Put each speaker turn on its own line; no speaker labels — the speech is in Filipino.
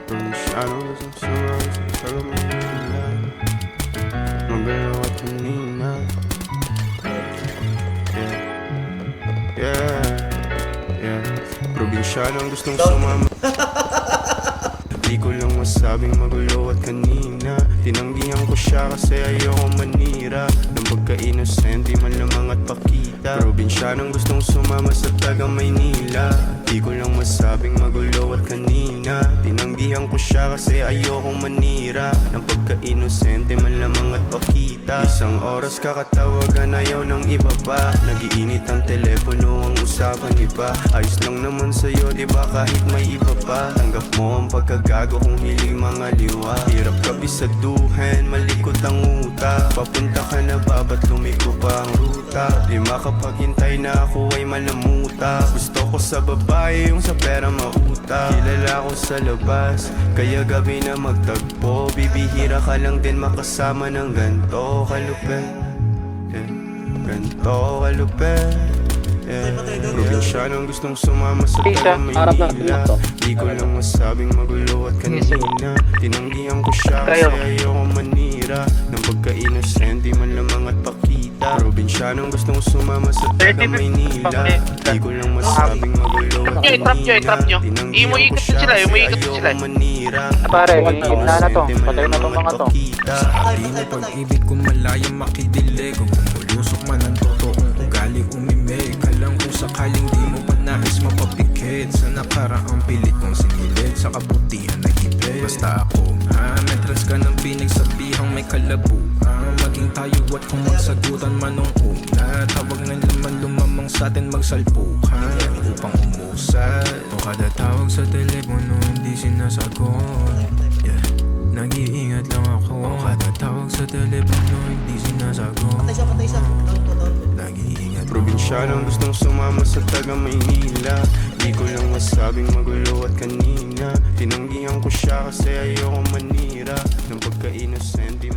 Masyadong gustong sumama sa taga-Manila, magulo at kanina. Probinsyanong gustong sumama. Di ko lang masabing magulo at kanina. Tinanggihan ko siya kasi ayoko manira ng pagka-inosente, malamang at pakita. Probinsyanong gustong sumama sa taga-Maynila. Di ko lang masabing magulo at kanina. Tinanggihan ko siya kasi ayoko manira ng pagka-inosente, malamang at pakita. Isang oras kakatawagan, ayaw ng iba pa. Nagiinit ang telepono, ang usapan iba. Ayos lang naman sa'yo, diba kahit may iba pa. Tanggap mo ang pagkagago kung hilig mga liwa. Hirap kabisaduhin, malikot ang utak. Papunta ka na ba, ba't lumiko pa ang ruta? Di makapaghintay na ako ay malamuta. Gusto ko sa babae, yung sa pera mauta. Kilala ko sa labas, kaya gabi na magtagpo. Bibihira ka lang din makasama ng ganto kalupet, ganto kalupet. Probinsyanong gustong sumama sa taga-Maynila. Di ko lang masabing magulo at kanina. Tinanggihan ko siya kasi ayoko manira ng pagka-inosente, malamang at pakita. Probinsyanong gustong sumama sa taga-Maynila. Di ko lang masabing magulo at kanina. Tinanggihan ko siya kasi ayoko manira.
Pare, gimna na to. Patay na tong mga to.
Sa hali ng pag-ibig ko malaya makidilig. Kung mulusok man ang totoong ugali umimig. Alam kung sakaling di mo pa nais mapapikit sa nakaraang pilit kong sinilid sa kabutihan na hipit. Basta ako, metrans ka ng pinagsabihang may kalabu. Maging tayo at kung magsagutan man nung una. Tawag na naman lumamang sa'tin magsalpukan upang umusad. O kada tawag sa telepono hindi sinasagot. Nag-iingat lang ako. O kada tawag sa telepono hindi sinasagot. Nag-iingat.
Probinsyanong gustong sumama sa taga-Maynila. Di ko lang masabing magulo at kanina. Tinanggihan ko siya kasi ayoko manira ng pagka-inosente,